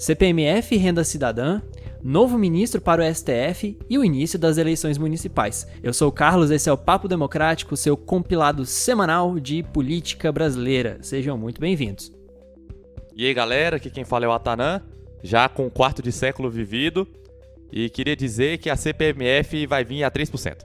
CPMF e Renda Cidadã, novo ministro para o STF e o início das eleições municipais. Eu sou o Carlos, esse é o Papo Democrático, seu compilado semanal de política brasileira. Sejam muito bem-vindos. E aí, galera, aqui quem fala é o Atanã, já com um quarto de século vivido, e queria dizer que a CPMF vai vir a 3%.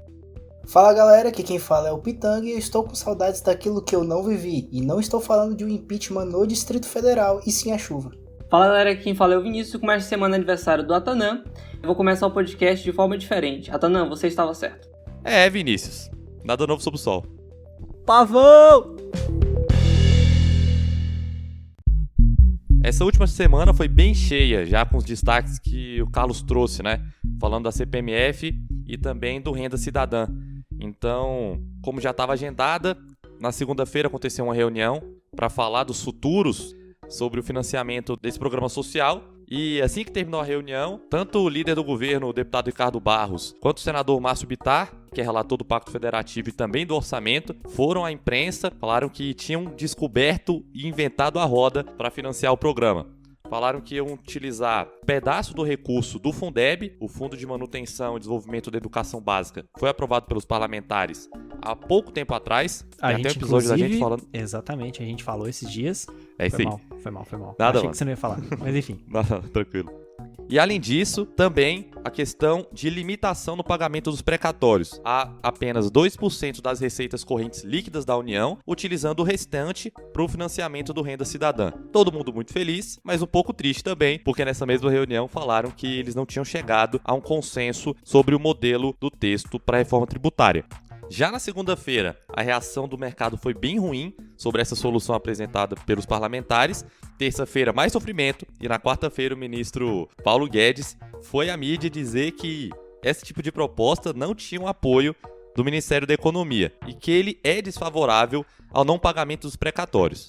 Fala, galera, aqui quem fala é o Pitanga e eu estou com saudades daquilo que eu não vivi, e não estou falando de um impeachment no Distrito Federal, e sim a chuva. Fala, galera, aqui quem fala é o Vinícius, começa a semana aniversário do Atanã. Eu vou começar o podcast de forma diferente. Atanã, você estava certo. Vinícius, nada novo sob o sol. Pavão! Essa última semana foi bem cheia, já com os destaques que o Carlos trouxe, né? Falando da CPMF e também do Renda Cidadã. Então, como já estava agendada, na segunda-feira aconteceu uma reunião para falar dos futuros sobre o financiamento desse programa social. E assim que terminou a reunião, tanto o líder do governo, o deputado Ricardo Barros, quanto o senador Márcio Bittar, que é relator do Pacto Federativo e também do orçamento, foram à imprensa, falaram que tinham descoberto e inventado a roda para financiar o programa. Falaram que iam utilizar pedaço do recurso do Fundeb, o Fundo de Manutenção e Desenvolvimento da Educação Básica, foi aprovado pelos parlamentares há pouco tempo atrás. A Tem gente, até um episódio da gente falando. Exatamente, a gente falou esses dias. É isso aí. Foi mal. Nada, Achei mano. que você não ia falar, mas enfim. Não, tranquilo. E além disso, também a questão de limitação no pagamento dos precatórios. Há apenas 2% das receitas correntes líquidas da União, utilizando o restante para o financiamento do Renda Cidadã. Todo mundo muito feliz, mas um pouco triste também, porque nessa mesma reunião falaram que eles não tinham chegado a um consenso sobre o modelo do texto para a reforma tributária. Já na segunda-feira, a reação do mercado foi bem ruim sobre essa solução apresentada pelos parlamentares. Terça-feira, mais sofrimento. E na quarta-feira, o ministro Paulo Guedes foi à mídia dizer que esse tipo de proposta não tinha o apoio do Ministério da Economia e que ele é desfavorável ao não pagamento dos precatórios.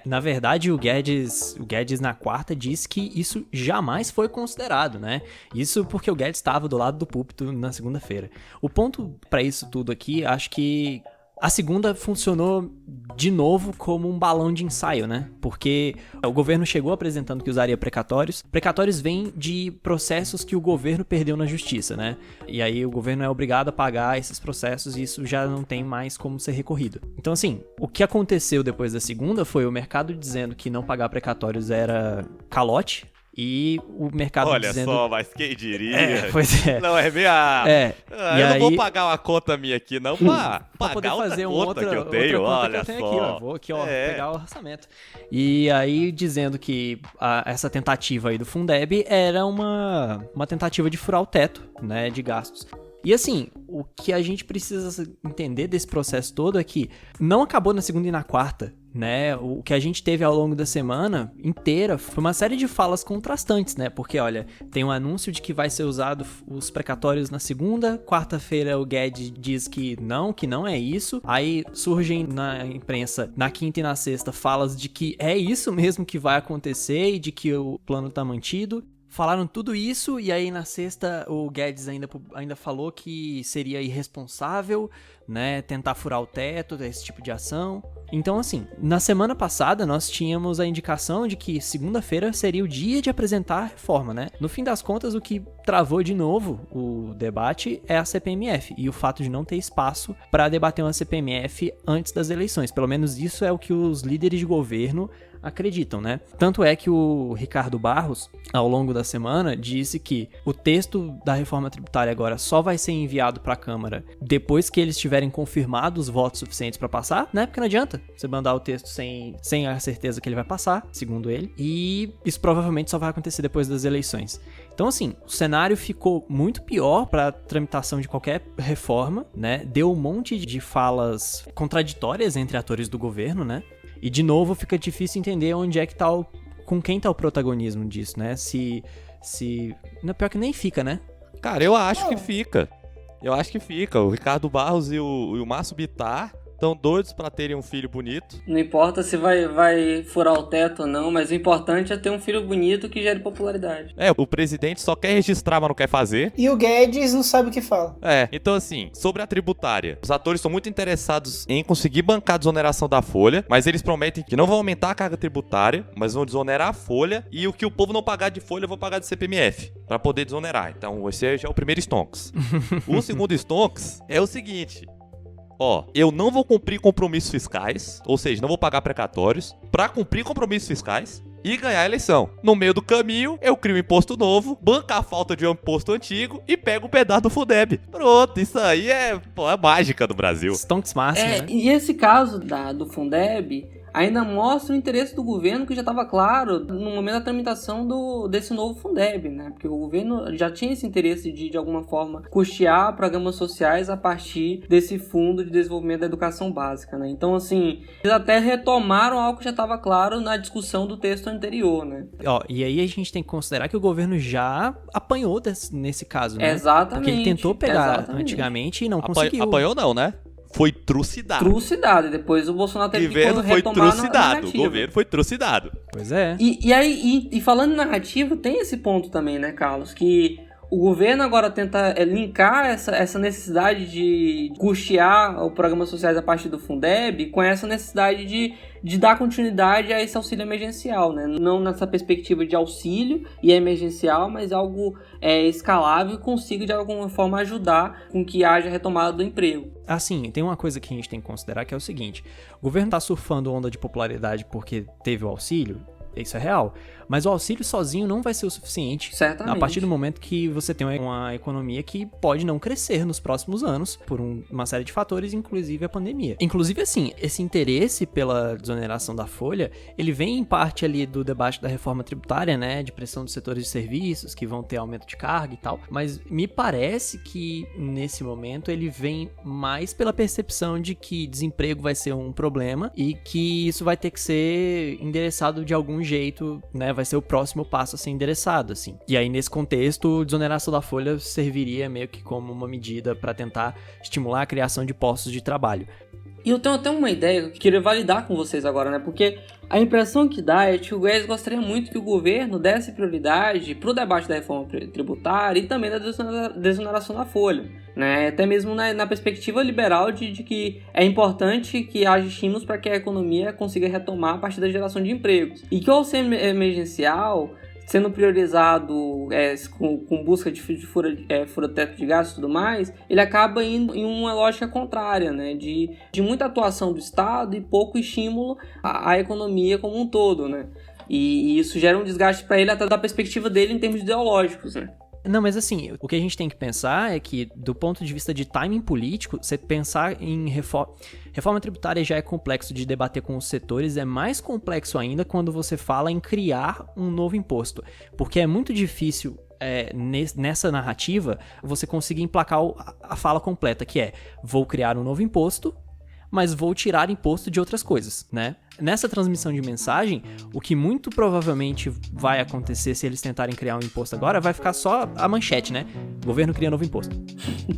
Na verdade, o Guedes na quarta disse que isso jamais foi considerado, né? Isso porque o Guedes estava do lado do púlpito na segunda-feira. O ponto para isso tudo aqui, acho que a segunda funcionou de novo como um balão de ensaio, né? Porque o governo chegou apresentando que usaria precatórios. Precatórios vêm de processos que o governo perdeu na justiça, né? E aí o governo é obrigado a pagar esses processos e isso já não tem mais como ser recorrido. Então, assim, o que aconteceu depois da segunda foi o mercado dizendo que não pagar precatórios era calote. E o mercado Olha dizendo... só, mas quem diria? Pois é. Não é minha... E eu aí... não vou pagar uma conta minha aqui, não, pra poder pagar fazer outra conta que eu tenho, olha que eu tenho só. aqui, ó. Vou aqui, ó, pegar o orçamento. E aí, dizendo que essa tentativa aí do Fundeb era uma tentativa de furar o teto, né, de gastos. E assim, o que a gente precisa entender desse processo todo é que não acabou na segunda e na quarta, né? O que a gente teve ao longo da semana inteira foi uma série de falas contrastantes, né? Porque, olha, tem um anúncio de que vai ser usado os precatórios na segunda, quarta-feira o Guedes diz que não é isso, aí surgem na imprensa na quinta e na sexta falas de que é isso mesmo que vai acontecer e de que o plano tá mantido. Falaram tudo isso e aí na sexta o Guedes ainda falou que seria irresponsável, né, tentar furar o teto desse tipo de ação. Então, assim, na semana passada nós tínhamos a indicação de que segunda-feira seria o dia de apresentar a reforma, né? No fim das contas, o que travou de novo o debate é a CPMF e o fato de não ter espaço para debater uma CPMF antes das eleições. Pelo menos isso é o que os líderes de governo acreditam, né? Tanto é que o Ricardo Barros, ao longo da semana, disse que o texto da reforma tributária agora só vai ser enviado para a Câmara depois que eles tiverem confirmado os votos suficientes para passar, né? Porque não adianta você mandar o texto sem a certeza que ele vai passar, segundo ele, e isso provavelmente só vai acontecer depois das eleições. Então, assim, o cenário ficou muito pior para a tramitação de qualquer reforma, né? Deu um monte de falas contraditórias entre atores do governo, né? E, de novo, fica difícil entender onde é que tá com quem tá o protagonismo disso, né? Não, pior que nem fica, né? Cara, eu acho que fica. O Ricardo Barros e o Márcio Bittar estão doidos pra terem um filho bonito. Não importa se vai furar o teto ou não, mas o importante é ter um filho bonito que gere popularidade. O presidente só quer registrar, mas não quer fazer. E o Guedes não sabe o que fala. Então assim, sobre a tributária, os atores são muito interessados em conseguir bancar a desoneração da folha, mas eles prometem que não vão aumentar a carga tributária, mas vão desonerar a folha, e o que o povo não pagar de folha, eu vou pagar de CPMF, pra poder desonerar. Então esse já é o primeiro stonks. O segundo stonks é o seguinte: eu não vou cumprir compromissos fiscais, ou seja, não vou pagar precatórios, pra cumprir compromissos fiscais e ganhar a eleição. No meio do caminho, eu crio um imposto novo, banco a falta de um imposto antigo e pego um pedaço do Fundeb. Pronto, isso aí é mágica do Brasil. Stonks máximo, né? E esse caso do Fundeb ainda mostra o interesse do governo, que já estava claro no momento da tramitação desse novo Fundeb, né? Porque o governo já tinha esse interesse de alguma forma, custear programas sociais a partir desse Fundo de Desenvolvimento da Educação Básica, né? Então, assim, eles até retomaram algo que já estava claro na discussão do texto anterior, né? E aí a gente tem que considerar que o governo já apanhou nesse caso, né? Exatamente. Porque ele tentou pegar antigamente e não conseguiu. Apanhou não, né? Foi trucidado. Trucidado. E depois o Bolsonaro teve que retomar foi trucidado. narrativa. O governo foi trucidado. Pois é. E falando em narrativa, tem esse ponto também, né, Carlos? Que o governo agora tenta linkar essa necessidade de custear os programas sociais a partir do Fundeb com essa necessidade de dar continuidade a esse auxílio emergencial, né? Não nessa perspectiva de auxílio e emergencial, mas algo escalável e consiga de alguma forma ajudar com que haja retomada do emprego. Assim, tem uma coisa que a gente tem que considerar que é o seguinte: o governo está surfando onda de popularidade porque teve o auxílio. Isso é real. Mas o auxílio sozinho não vai ser o suficiente. Certamente. A partir do momento que você tem uma economia que pode não crescer nos próximos anos por uma série de fatores, inclusive a pandemia. Inclusive, assim, esse interesse pela desoneração da folha, ele vem em parte ali do debate da reforma tributária, né? De pressão dos setores de serviços, que vão ter aumento de carga e tal. Mas me parece que, nesse momento, ele vem mais pela percepção de que desemprego vai ser um problema e que isso vai ter que ser endereçado de algum jeito, né? Vai ser o próximo passo a ser endereçado, assim. E aí, nesse contexto, desoneração da folha serviria meio que como uma medida para tentar estimular a criação de postos de trabalho. E eu tenho até uma ideia que eu queria validar com vocês agora, né? Porque a impressão que dá é que o Guedes gostaria muito que o governo desse prioridade para o debate da reforma tributária e também da desoneração da folha, né? Até mesmo na perspectiva liberal de que é importante que haja estímulos para que a economia consiga retomar a partir da geração de empregos. E que o auxílio emergencial, sendo priorizado com busca de fura-teto de gastos e tudo mais, ele acaba indo em uma lógica contrária, né? De muita atuação do Estado e pouco estímulo à economia como um todo, né? E isso gera um desgaste para ele até da perspectiva dele em termos ideológicos, né? Não, mas assim, o que a gente tem que pensar é que, do ponto de vista de timing político, você pensar em reforma tributária já é complexo de debater com os setores, é mais complexo ainda quando você fala em criar um novo imposto, porque é muito difícil nessa narrativa você conseguir emplacar a fala completa, que é: vou criar um novo imposto, mas vou tirar imposto de outras coisas, né? Nessa transmissão de mensagem, o que muito provavelmente vai acontecer se eles tentarem criar um imposto agora, vai ficar só a manchete, né? O governo cria novo imposto.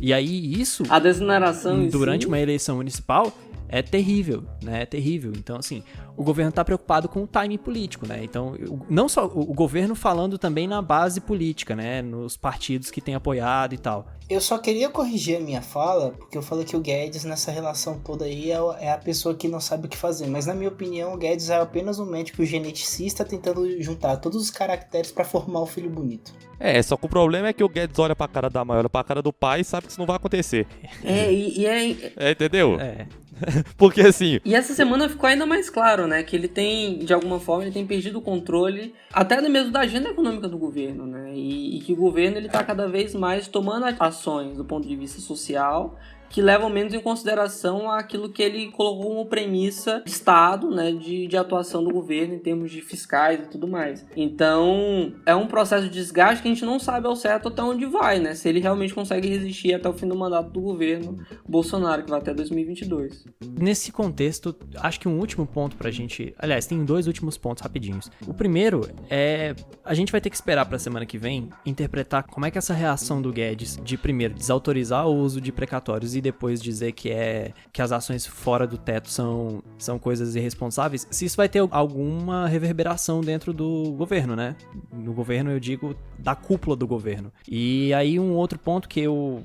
E aí isso, a desoneração durante uma eleição municipal, é terrível, né? É terrível. Então, assim, o governo está preocupado com o timing político, né? Então, não só o governo falando também na base política, né? Nos partidos que tem apoiado e tal. Eu só queria corrigir a minha fala, porque eu falei que o Guedes, nessa relação toda aí, é a pessoa que não sabe o que fazer. Mas, na minha opinião, o Guedes é apenas um médico geneticista tentando juntar todos os caracteres para formar o filho bonito. Só que o problema é que o Guedes olha pra cara da mãe, olha pra cara do pai e sabe que isso não vai acontecer. Entendeu? Porque assim... E essa semana ficou ainda mais claro, né? Que ele tem, de alguma forma, ele tem perdido o controle até mesmo da agenda econômica do governo, né? E que o governo, ele tá cada vez mais tomando ações do ponto de vista social que levam menos em consideração aquilo que ele colocou como premissa de Estado, né, de atuação do governo em termos de fiscais e tudo mais. Então, é um processo de desgaste que a gente não sabe ao certo até onde vai, né, se ele realmente consegue resistir até o fim do mandato do governo Bolsonaro, que vai até 2022. Nesse contexto, acho que um último ponto pra gente... Aliás, tem 2 últimos pontos rapidinhos. O primeiro é... A gente vai ter que esperar pra semana que vem interpretar como é que essa reação do Guedes de, primeiro, desautorizar o uso de precatórios e depois dizer que as ações fora do teto são coisas irresponsáveis, se isso vai ter alguma reverberação dentro do governo, né? No governo, eu digo, da cúpula do governo. E aí um outro ponto que eu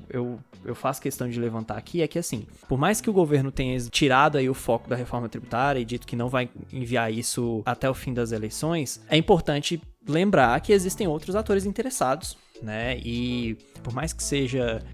faço questão de levantar aqui é que, assim, por mais que o governo tenha tirado aí o foco da reforma tributária e dito que não vai enviar isso até o fim das eleições, é importante lembrar que existem outros atores interessados, né? E por mais que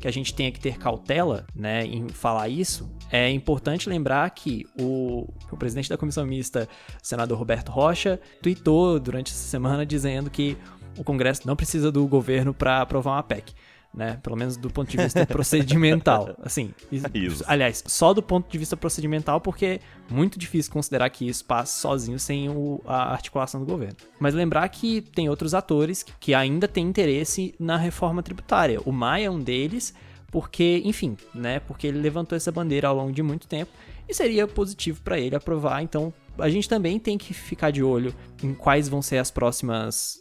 a gente tenha que ter cautela, né, em falar isso, é importante lembrar que o presidente da comissão mista, o senador Roberto Rocha, tweetou durante essa semana dizendo que o Congresso não precisa do governo para aprovar uma PEC. Né? Pelo menos do ponto de vista procedimental. Assim, Isso. Aliás, só do ponto de vista procedimental, porque é muito difícil considerar que isso passe sozinho sem a articulação do governo. Mas lembrar que tem outros atores que ainda têm interesse na reforma tributária. O Maia é um deles, porque, enfim, né? Porque ele levantou essa bandeira ao longo de muito tempo e seria positivo para ele aprovar. Então, a gente também tem que ficar de olho em quais vão ser as próximas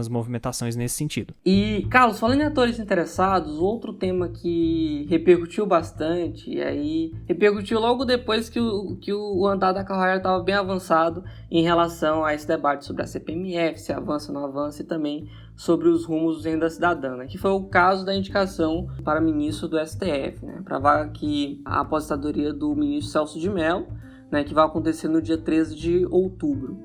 movimentações nesse sentido. E, Carlos, falando em atores interessados, outro tema que repercutiu bastante, e aí repercutiu logo depois que o andar da carruagem estava bem avançado em relação a esse debate sobre a CPMF, se avança ou não avança, e também sobre os rumos do Renda Cidadã, né? Que foi o caso da indicação para ministro do STF, né? Para a vaga que a aposentadoria do ministro Celso de Mello, né, que vai acontecer no dia 13 de outubro.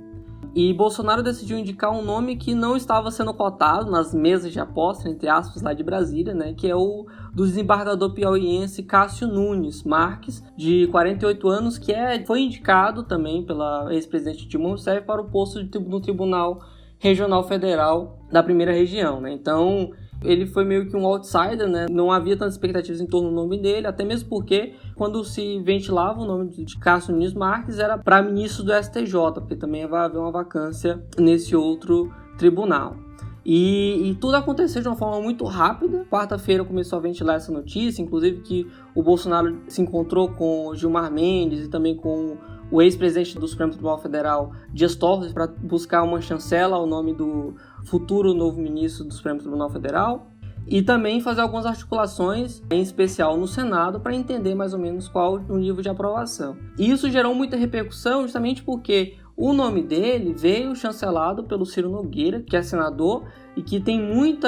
E Bolsonaro decidiu indicar um nome que não estava sendo cotado nas mesas de aposta, entre aspas, lá de Brasília, né, que é o do desembargador piauiense Cássio Nunes Marques, de 48 anos, que foi indicado também pela ex-presidente Dilma Rousseff para o posto no Tribunal Regional Federal da Primeira Região, né? Então, ele foi meio que um outsider, né? Não havia tantas expectativas em torno do nome dele, até mesmo porque quando se ventilava o nome de Cássio Nunes Marques era para ministro do STJ, porque também vai haver uma vacância nesse outro tribunal. E tudo aconteceu de uma forma muito rápida. Quarta-feira começou a ventilar essa notícia, inclusive que o Bolsonaro se encontrou com Gilmar Mendes e também com o ex-presidente do Supremo Tribunal Federal, Dias Toffoli, para buscar uma chancela ao nome do futuro novo ministro do Supremo Tribunal Federal, e também fazer algumas articulações, em especial no Senado, para entender mais ou menos qual o nível de aprovação. E isso gerou muita repercussão justamente porque o nome dele veio chancelado pelo Ciro Nogueira, que é senador e que tem muito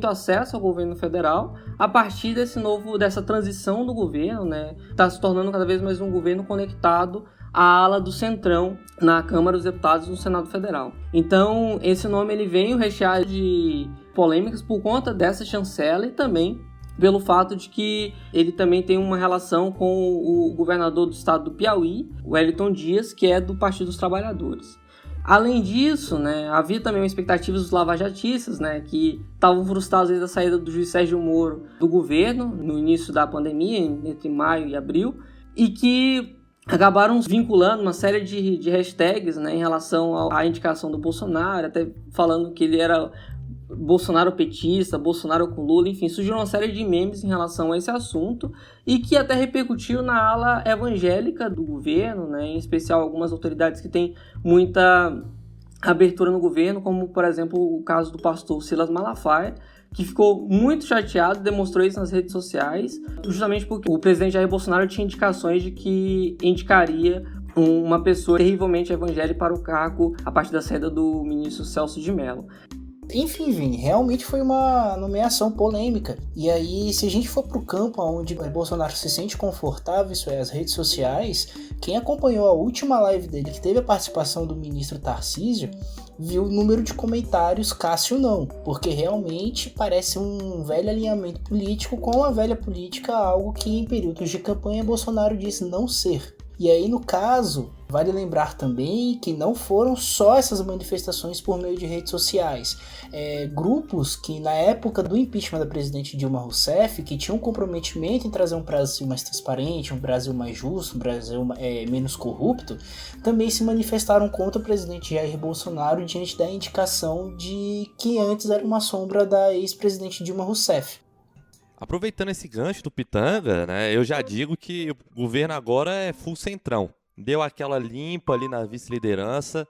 acesso ao governo federal a partir dessa transição do governo, né? Está se tornando cada vez mais um governo conectado à ala do Centrão na Câmara dos Deputados e no Senado Federal. Então, esse nome ele veio recheado de polêmicas por conta dessa chancela e também pelo fato de que ele também tem uma relação com o governador do estado do Piauí, Wellington Dias, que é do Partido dos Trabalhadores. Além disso, né, havia também uma expectativa dos lavajatistas, né, que estavam frustrados desde a saída do juiz Sérgio Moro do governo, no início da pandemia, entre maio e abril, e que acabaram vinculando uma série de hashtags, né, em relação à indicação do Bolsonaro, até falando que ele era Bolsonaro petista, Bolsonaro com Lula, enfim, surgiu uma série de memes em relação a esse assunto e que até repercutiu na ala evangélica do governo, né, em especial algumas autoridades que têm muita abertura no governo, como, por exemplo, o caso do pastor Silas Malafaia, que ficou muito chateado e demonstrou isso nas redes sociais, justamente porque o presidente Jair Bolsonaro tinha indicações de que indicaria uma pessoa terrivelmente evangélica para o cargo a partir da saída do ministro Celso de Mello. Enfim, Vini, realmente foi uma nomeação polêmica. E aí, se a gente for pro campo onde Bolsonaro se sente confortável, isso é, as redes sociais, quem acompanhou a última live dele, que teve a participação do ministro Tarcísio, viu o número de comentários Cássio não, porque realmente parece um velho alinhamento político com a velha política, algo que em períodos de campanha Bolsonaro disse não ser. E aí, no caso, vale lembrar também que não foram só essas manifestações por meio de redes sociais. Grupos que, na época do impeachment da presidente Dilma Rousseff, que tinham um comprometimento em trazer um Brasil mais transparente, um Brasil mais justo, um Brasil menos corrupto, também se manifestaram contra o presidente Jair Bolsonaro diante da indicação de que antes era uma sombra da ex-presidente Dilma Rousseff. Aproveitando esse gancho do Pitanga, né, eu já digo que o governo agora é full centrão. Deu aquela limpa ali na vice-liderança.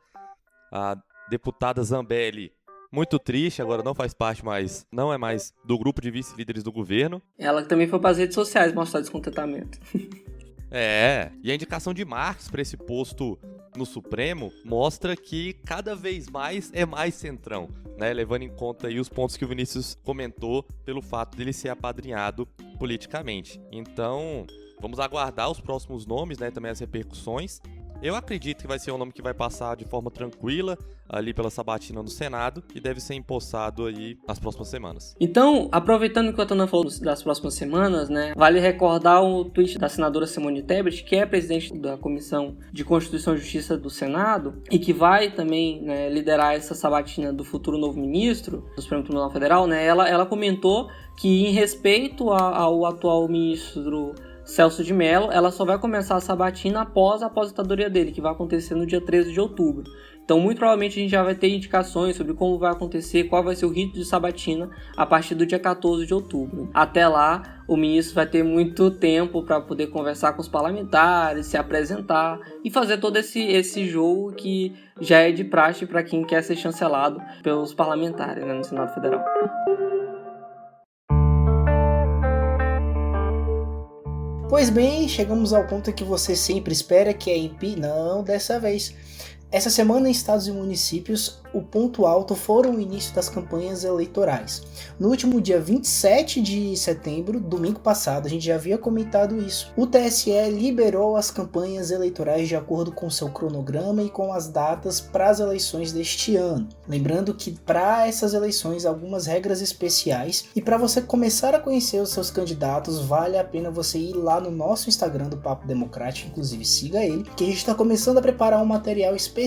A deputada Zambelli muito triste, agora não faz parte mais, não é mais do grupo de vice-líderes do governo. Ela também foi para as redes sociais mostrar descontentamento. E a indicação de Marques para esse posto no Supremo mostra que cada vez mais é mais centrão, né? Levando em conta aí os pontos que o Vinícius comentou pelo fato dele ser apadrinhado politicamente. Então, vamos aguardar os próximos nomes, né? Também as repercussões. Eu acredito que vai ser um nome que vai passar de forma tranquila ali pela sabatina no Senado e deve ser empossado aí nas próximas semanas. Então, aproveitando que o Atana falou das próximas semanas, né, vale recordar o tweet da senadora Simone Tebet, que é presidente da Comissão de Constituição e Justiça do Senado e que vai também, né, liderar essa sabatina do futuro novo ministro do Supremo Tribunal Federal, né, ela comentou que em respeito ao atual ministro Celso de Mello, ela só vai começar a sabatina após a aposentadoria dele, que vai acontecer no dia 13 de outubro. Então, muito provavelmente, a gente já vai ter indicações sobre como vai acontecer, qual vai ser o rito de sabatina a partir do dia 14 de outubro. Até lá, o ministro vai ter muito tempo para poder conversar com os parlamentares, se apresentar e fazer todo esse jogo que já é de praxe para quem quer ser chancelado pelos parlamentares, né, no Senado Federal. Pois bem, chegamos ao ponto que você sempre espera, que é impedir. Não, dessa vez. Essa semana em estados e municípios, o ponto alto foram o início das campanhas eleitorais. No último dia 27 de setembro, domingo passado, a gente já havia comentado isso, o TSE liberou as campanhas eleitorais de acordo com seu cronograma e com as datas para as eleições deste ano. Lembrando que para essas eleições algumas regras especiais, e para você começar a conhecer os seus candidatos, vale a pena você ir lá no nosso Instagram do Papo Democrático, inclusive siga ele, que a gente está começando a preparar um material especial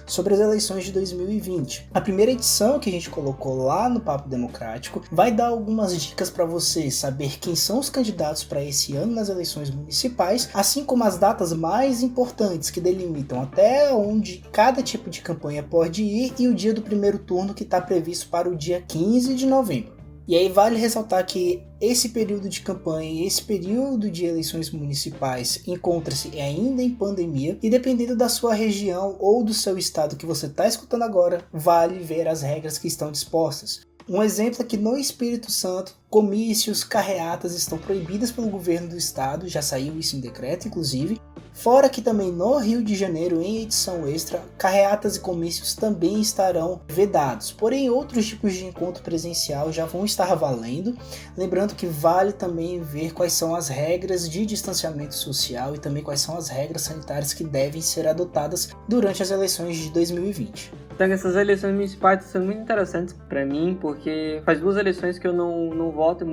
sobre as eleições de 2020. A primeira edição que a gente colocou lá no Papo Democrático vai dar algumas dicas para você saber quem são os candidatos para esse ano nas eleições municipais, assim como as datas mais importantes que delimitam até onde cada tipo de campanha pode ir e o dia do primeiro turno que está previsto para o dia 15 de novembro. E aí vale ressaltar que esse período de campanha e esse período de eleições municipais encontra-se ainda em pandemia e dependendo da sua região ou do seu estado que você está escutando agora, vale ver as regras que estão dispostas. Um exemplo é que no Espírito Santo, comícios, carreatas estão proibidas pelo governo do estado, já saiu isso em decreto inclusive. Fora que também no Rio de Janeiro, em edição extra, carreatas e comícios também estarão vedados. Porém, outros tipos de encontro presencial já vão estar valendo. Lembrando que vale também ver quais são as regras de distanciamento social e também quais são as regras sanitárias que devem ser adotadas durante as eleições de 2020. Então, essas eleições municipais estão sendo muito interessantes para mim, porque faz 2 eleições que eu não voto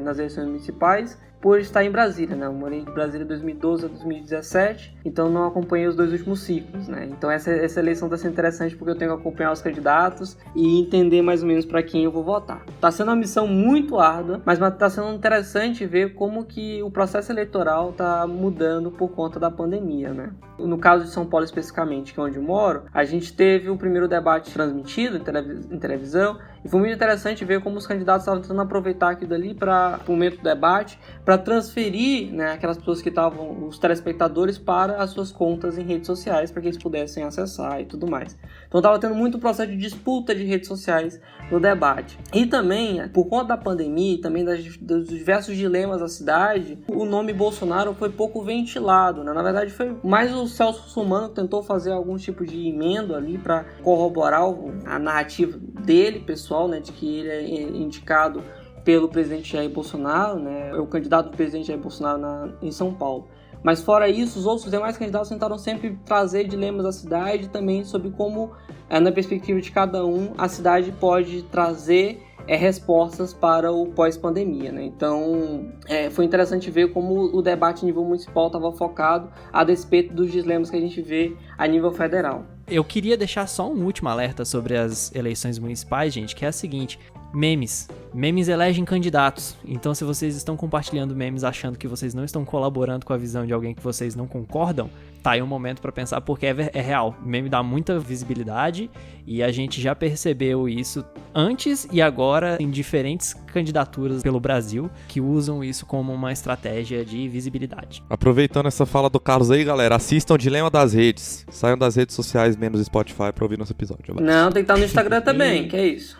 nas eleições municipais, por estar em Brasília, né? Eu morei em Brasília de 2012 a 2017, então não acompanhei os 2 últimos ciclos, né? Então essa eleição está sendo interessante porque eu tenho que acompanhar os candidatos e entender mais ou menos para quem eu vou votar. Está sendo uma missão muito árdua, mas está sendo interessante ver como que o processo eleitoral está mudando por conta da pandemia, né? No caso de São Paulo especificamente, que é onde eu moro, a gente teve o primeiro debate transmitido em televisão e foi muito interessante ver como os candidatos estavam tentando aproveitar aquilo ali para o momento do debate, para transferir, né, aquelas pessoas que estavam, os telespectadores, para as suas contas em redes sociais, para que eles pudessem acessar e tudo mais. Então estava tendo muito processo de disputa de redes sociais no debate. E também, por conta da pandemia e também dos diversos dilemas da cidade, o nome Bolsonaro foi pouco ventilado, né? Na verdade foi mais o Celso Russomano que tentou fazer algum tipo de emenda ali para corroborar a narrativa dele, pessoal, né, de que ele é indicado pelo presidente Jair Bolsonaro, né, é o candidato do presidente Jair Bolsonaro em São Paulo. Mas fora isso, os outros demais candidatos tentaram sempre trazer dilemas da cidade, também sobre como, na perspectiva de cada um, a cidade pode trazer respostas para o pós-pandemia, né? Então, foi interessante ver como o debate a nível municipal estava focado a despeito dos dilemas que a gente vê a nível federal. Eu queria deixar só um último alerta sobre as eleições municipais, gente, que é a seguinte: Memes. Memes elegem candidatos. Então, se vocês estão compartilhando memes achando que vocês não estão colaborando com a visão de alguém que vocês não concordam, tá aí um momento pra pensar, porque é real. Meme dá muita visibilidade e a gente já percebeu isso antes e agora em diferentes candidaturas pelo Brasil que usam isso como uma estratégia de visibilidade. Aproveitando essa fala do Carlos aí, galera, assistam o Dilema das Redes. Saiam das redes sociais, menos Spotify, pra ouvir nosso episódio. Vai. Não, tem que estar no Instagram também, que é isso.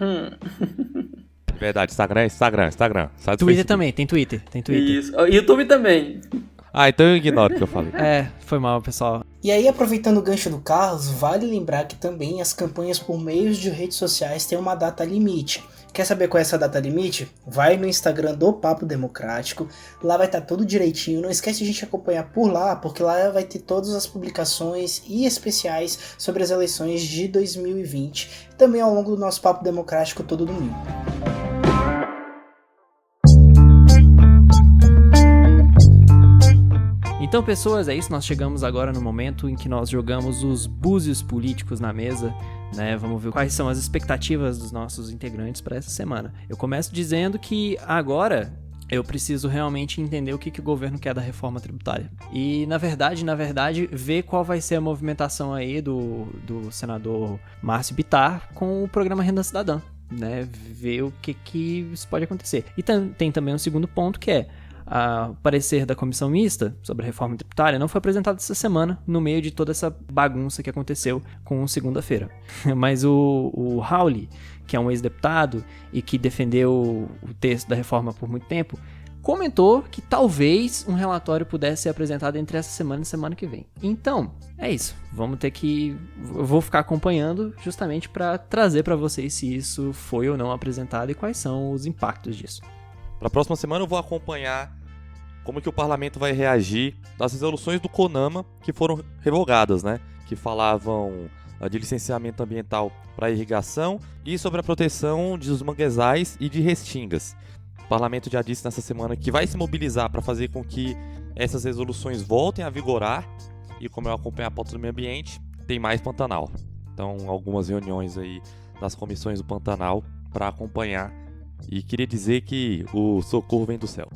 Verdade, Instagram. Sai do Twitter Facebook. também, tem Twitter. Isso. YouTube também. Ah, então eu ignoro o que eu falei. Foi mal, pessoal. E aí, aproveitando o gancho do Carlos, vale lembrar que também as campanhas por meios de redes sociais têm uma data limite. Quer saber qual é essa data limite? Vai no Instagram do Papo Democrático, lá vai estar tudo direitinho. Não esquece de a gente acompanhar por lá, porque lá vai ter todas as publicações e especiais sobre as eleições de 2020. Também ao longo do nosso Papo Democrático todo domingo. Então, pessoas, é isso. Nós chegamos agora no momento em que nós jogamos os búzios políticos na mesa, né? Vamos ver quais são as expectativas dos nossos integrantes para essa semana. Eu começo dizendo que agora eu preciso realmente entender o que o governo quer da reforma tributária. E, na verdade, ver qual vai ser a movimentação aí do senador Márcio Bittar com o programa Renda Cidadã, né? Ver o que isso pode acontecer. E tem também um segundo ponto que é o parecer da comissão mista sobre a reforma tributária não foi apresentado essa semana, no meio de toda essa bagunça que aconteceu com segunda-feira. Mas o Hawley, que é um ex-deputado e que defendeu o texto da reforma por muito tempo, comentou que talvez um relatório pudesse ser apresentado entre essa semana e semana que vem. Então, é isso. Eu vou ficar acompanhando justamente para trazer para vocês se isso foi ou não apresentado e quais são os impactos disso. Para a próxima semana eu vou acompanhar como que o parlamento vai reagir das resoluções do CONAMA que foram revogadas, né? Que falavam de licenciamento ambiental para irrigação e sobre a proteção dos manguezais e de restingas. O parlamento já disse nessa semana que vai se mobilizar para fazer com que essas resoluções voltem a vigorar e, como eu acompanho a pauta do meio ambiente, tem mais Pantanal. Então, algumas reuniões aí das comissões do Pantanal para acompanhar. E queria dizer que o socorro vem do céu.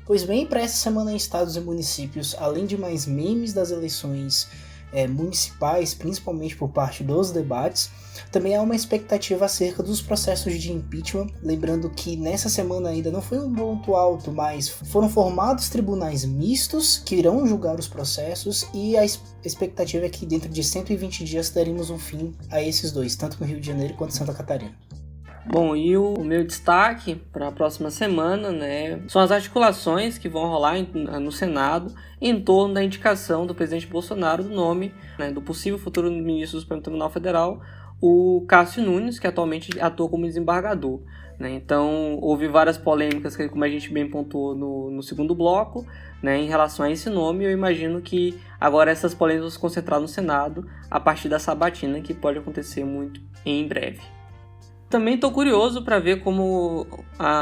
Pois bem, para essa semana em estados e municípios, além de mais memes das eleições municipais, principalmente por parte dos debates, também há uma expectativa acerca dos processos de impeachment, lembrando que nessa semana ainda não foi um ponto alto, mas foram formados tribunais mistos que irão julgar os processos e a expectativa é que dentro de 120 dias teremos um fim a esses dois, tanto no Rio de Janeiro quanto em Santa Catarina. Bom, e o meu destaque para a próxima semana, né, são as articulações que vão rolar no Senado em torno da indicação do presidente Bolsonaro do nome, né, do possível futuro ministro do Supremo Tribunal Federal, o Cássio Nunes, que atualmente atua como desembargador. Né? Então, houve várias polêmicas, como a gente bem pontuou no segundo bloco, né, em relação a esse nome. Eu imagino que agora essas polêmicas vão se concentrar no Senado a partir da sabatina, que pode acontecer muito em breve. Também estou curioso para ver como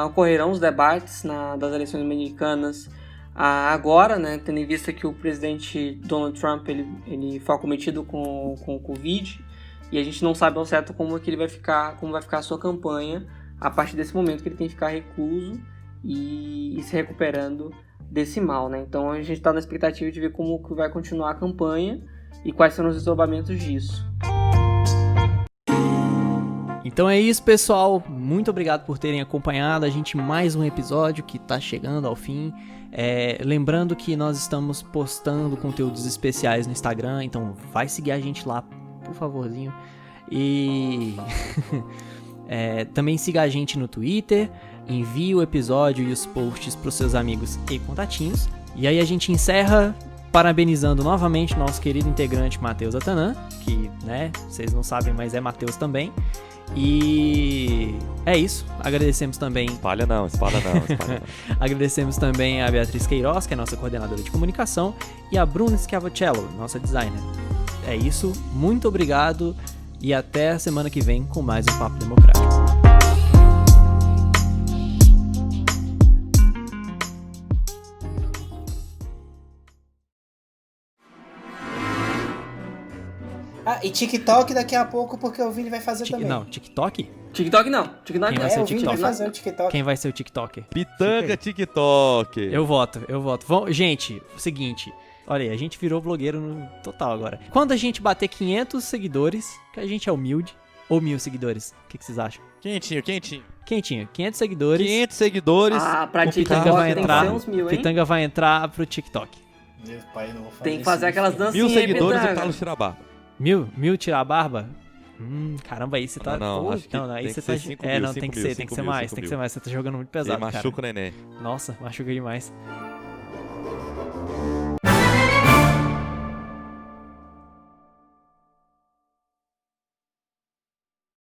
ocorrerão os debates das eleições americanas agora, né, tendo em vista que o presidente Donald Trump ele foi acometido com o Covid e a gente não sabe ao certo como vai ficar a sua campanha a partir desse momento que ele tem que ficar recluso e se recuperando desse mal. Né? Então a gente está na expectativa de ver como que vai continuar a campanha e quais serão os desdobramentos disso. Então é isso, pessoal. Muito obrigado por terem acompanhado a gente mais um episódio que está chegando ao fim. Lembrando que nós estamos postando conteúdos especiais no Instagram, então vai seguir a gente lá, por favorzinho. E também siga a gente no Twitter, envie o episódio e os posts para os seus amigos e contatinhos. E aí a gente encerra parabenizando novamente nosso querido integrante Matheus Atanã, que, né, vocês não sabem, mas é Matheus também. E é isso, agradecemos também... Espalha não. Agradecemos também a Beatriz Queiroz, que é nossa coordenadora de comunicação, e a Bruna Schiavocello, nossa designer. É isso, muito obrigado e até a semana que vem com mais um Papo Democrático. E TikTok daqui a pouco, porque o Vini vai fazer também. Não, TikTok? TikTok não. TikTok Quem não. vai ser o o Vini TikTok? vai fazer o TikTok. Quem vai ser o TikToker? Pitanga TikTok. Eu voto. Gente, seguinte. Olha aí, a gente virou blogueiro no total agora. Quando a gente bater 500 seguidores, que a gente é humilde, ou 1000 seguidores, o que vocês acham? Quentinho. Quentinho, 500 seguidores, 500 seguidores. Ah, pra o Pitanga TikTok vai tem entrar. que ser uns 1000, hein? Pitanga vai entrar pro TikTok. Meu pai, não vou fazer Tem que isso, fazer aquelas filho. dancinhas 1000 seguidores aí, o Carlos tira a barba. 1000 tirar a barba? Caramba, aí você tá... Não, Pô, acho que aí tem você que tá... ser 5 É, mil, não, 5 tem que mil, ser, tem que 5 ser mil, mais, 5 tem que mil. ser mais. Você tá jogando muito E pesado, cara. machuca o neném. Nossa, machuca demais.